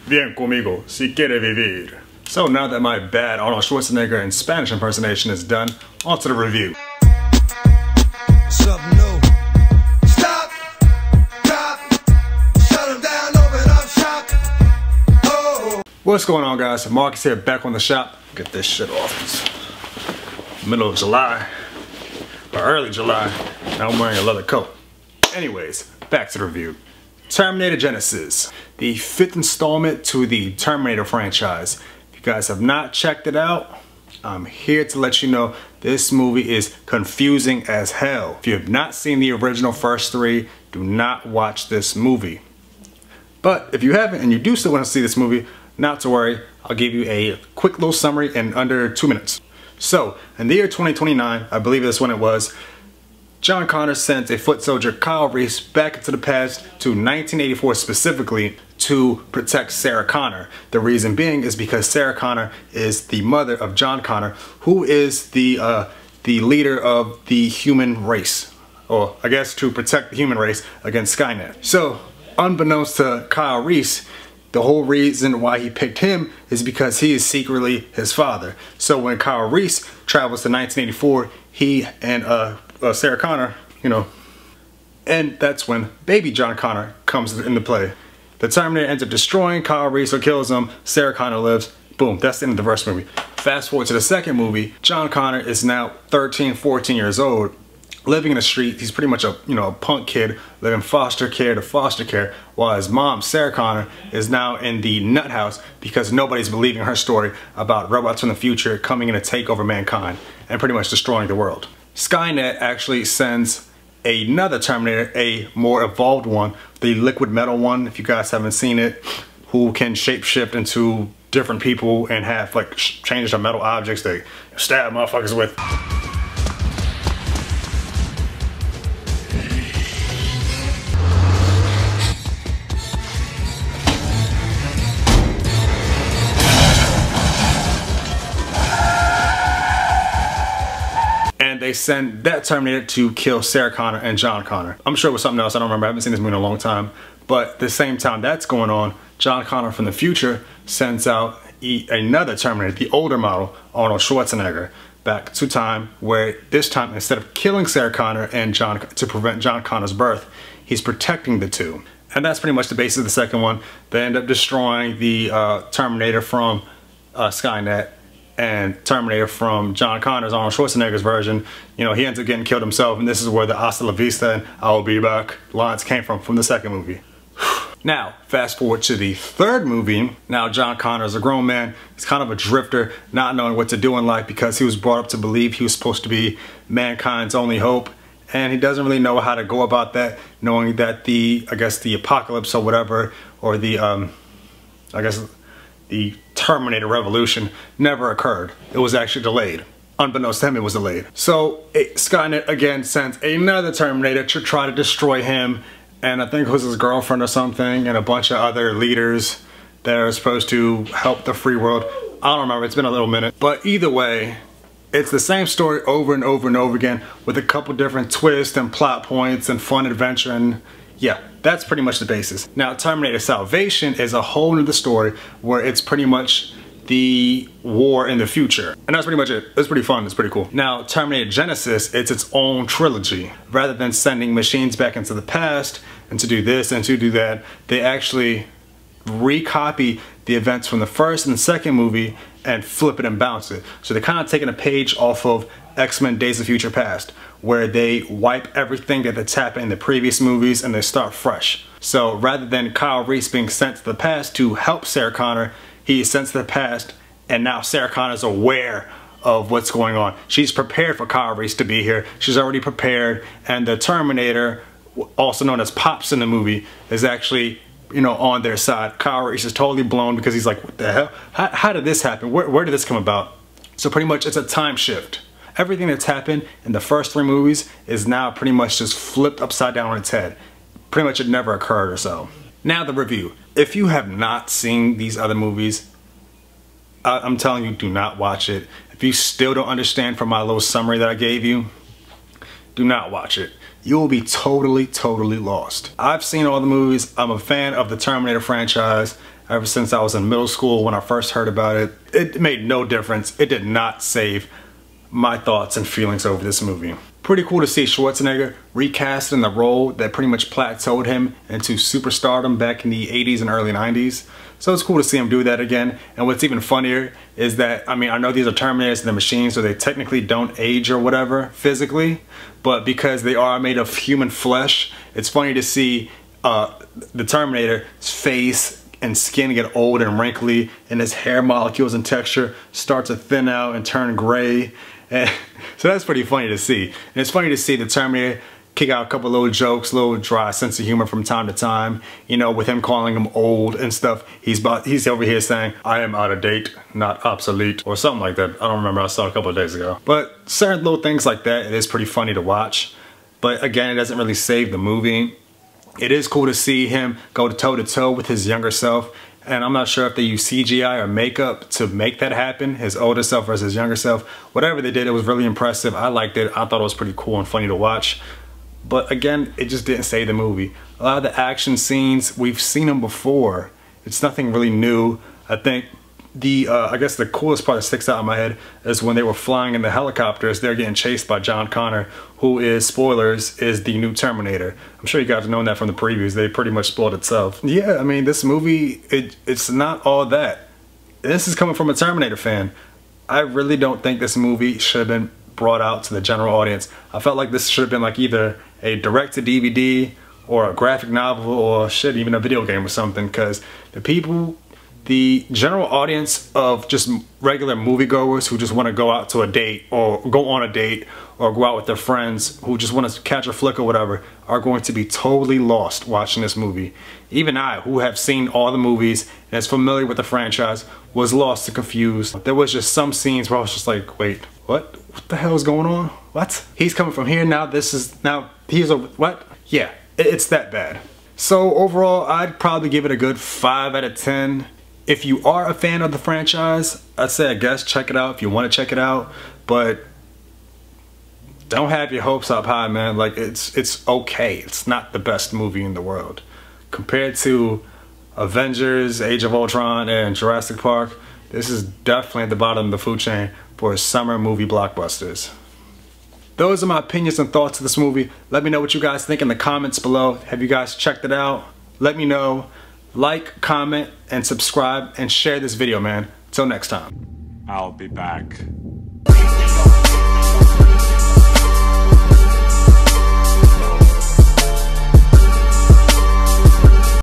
Bien conmigo, si quiere vivir. So now that my bad Arnold Schwarzenegger and Spanish impersonation is done, on to the review. Something new. Stop, drop, shut 'em down, open up shop. Oh. What's going on, guys? Marcus here, back on the shop. Get this shit off. It's middle of July, or early July, and I'm wearing a leather coat. Anyways, back to the review. Terminator Genisys, the 5th installment to the Terminator franchise. If you guys have not checked it out, I'm here to let you know this movie is confusing as hell. If you have not seen the original first 3, do not watch this movie. But if you haven't and you do still want to see this movie, not to worry, I'll give you a quick little summary in under 2 minutes. So, in the year 2029, I believe that's when it was, John Connor sends a foot soldier, Kyle Reese, back into the past to 1984 specifically to protect Sarah Connor. The reason being is because Sarah Connor is the mother of John Connor, who is the leader of the human race. Or I guess to protect the human race against Skynet. So, unbeknownst to Kyle Reese, the whole reason why he picked him is because he is secretly his father. So when Kyle Reese travels to 1984, he and Sarah Connor, you know, and that's when baby John Connor comes into play. The Terminator ends up destroying Kyle Reese or kills him. Sarah Connor lives. Boom, that's the end of the first movie. Fast forward to the second movie, John Connor is now 13, 14 years old, living in the street. He's pretty much a punk kid, living foster care to foster care, while his mom, Sarah Connor, is now in the nut house because nobody's believing her story about robots from the future coming in to take over mankind and pretty much destroying the world. Skynet actually sends another Terminator, a more evolved one, the liquid metal one, if you guys haven't seen it, who can shapeshift into different people and have like change their metal objects they stab motherfuckers with. And they send that Terminator to kill Sarah Connor and John Connor. I'm sure it was something else, I don't remember, I haven't seen this movie in a long time. But at the same time that's going on, John Connor from the future sends out another Terminator, the older model, Arnold Schwarzenegger, back to time where this time instead of killing Sarah Connor and to prevent John Connor's birth, he's protecting the two. And that's pretty much the basis of the second one. They end up destroying the Terminator from Skynet, and Terminator from John Connor's, Arnold Schwarzenegger's version, he ends up getting killed himself, and this is where the "Hasta la vista" and "I'll be back" lines came from the second movie. Now, fast forward to the third movie. Now John Connor is a grown man. He's kind of a drifter, not knowing what to do in life because he was brought up to believe he was supposed to be mankind's only hope. And he doesn't really know how to go about that, knowing that the apocalypse or whatever, or the Terminator Revolution never occurred. It was actually delayed. Unbeknownst to him, it was delayed. So Skynet again sends another Terminator to try to destroy him, and I think it was his girlfriend or something, and a bunch of other leaders that are supposed to help the free world. I don't remember, it's been a little minute. But either way, it's the same story over and over and over again with a couple different twists and plot points and fun adventure, and yeah, that's pretty much the basis. Now, Terminator Salvation is a whole nother story where it's pretty much the war in the future. And that's pretty much it. It's pretty fun, it's pretty cool. Now, Terminator Genisys, it's its own trilogy. Rather than sending machines back into the past and to do this and to do that, they actually recopy the events from the first and the second movie and flip it and bounce it. So they're kind of taking a page off of X-Men Days of Future Past, where they wipe everything that's happened in the previous movies and they start fresh. So rather than Kyle Reese being sent to the past to help Sarah Connor, he is sent to the past, and now Sarah Connor is aware of what's going on. She's prepared for Kyle Reese to be here. She's already prepared, and the Terminator, also known as Pops in the movie, is actually on their side. Kyle Reese is totally blown because he's like, what the hell? How did this happen? Where did this come about? So pretty much it's a time shift. Everything that's happened in the first 3 movies is now pretty much just flipped upside down on its head. Pretty much it never occurred or so. Now the review. If you have not seen these other movies, I'm telling you, do not watch it. If you still don't understand from my little summary that I gave you, do not watch it. You will be totally lost. I've seen all the movies. I'm a fan of the Terminator franchise, ever since I was in middle school when I first heard about it. It made no difference. It did not save my thoughts and feelings over this movie. Pretty cool to see Schwarzenegger recast in the role that pretty much plateaued him into superstardom back in the 80s and early 90s. So it's cool to see him do that again. And what's even funnier is that, I mean, I know these are Terminators and the machines, so they technically don't age or whatever physically, but because they are made of human flesh, it's funny to see the Terminator's face and skin get old and wrinkly, and his hair molecules and texture start to thin out and turn gray. And so that's pretty funny to see. And it's funny to see the Terminator kick out a couple little jokes, little dry sense of humor from time to time. You know, with him calling him old and stuff. He's over here saying, "I am out of date, not obsolete," or something like that. I don't remember. I saw it a couple of days ago. But certain little things like that, it is pretty funny to watch. But again, it doesn't really save the movie. It is cool to see him go toe-to-toe with his younger self. And I'm not sure if they use CGI or makeup to make that happen, his older self versus his younger self. Whatever they did, it was really impressive. I liked it. I thought it was pretty cool and funny to watch. But again, it just didn't save the movie. A lot of the action scenes, we've seen them before. It's nothing really new. I think I guess the coolest part that sticks out in my head is when they were flying in the helicopters, they're getting chased by John Connor, who is, spoilers, is the new Terminator. I'm sure you guys have known that from the previews. They pretty much spoiled itself. Yeah, I mean, this movie, it's not all that. This is coming from a Terminator fan. I really don't think this movie should have been brought out to the general audience. I felt like this should have been like either a direct-to-DVD or a graphic novel or shit, even a video game or something, because the general audience of just regular moviegoers who just want to go out to a date or go on a date or go out with their friends who just want to catch a flick or whatever are going to be totally lost watching this movie. Even I, who have seen all the movies and is familiar with the franchise, was lost and confused. There was just some scenes where I was just like, wait, what? What the hell is going on? What? He's coming from here now, he's over, what? Yeah, it's that bad. So overall, I'd probably give it a good 5 out of 10. If you are a fan of the franchise, I'd say I guess check it out if you want to check it out, but don't have your hopes up high, man. Like, it's okay. It's not the best movie in the world. Compared to Avengers, Age of Ultron, and Jurassic Park, this is definitely at the bottom of the food chain for summer movie blockbusters. Those are my opinions and thoughts of this movie. Let me know what you guys think in the comments below. Have you guys checked it out? Let me know. Like, comment, and subscribe, and share this video, man. Till next time. I'll be back.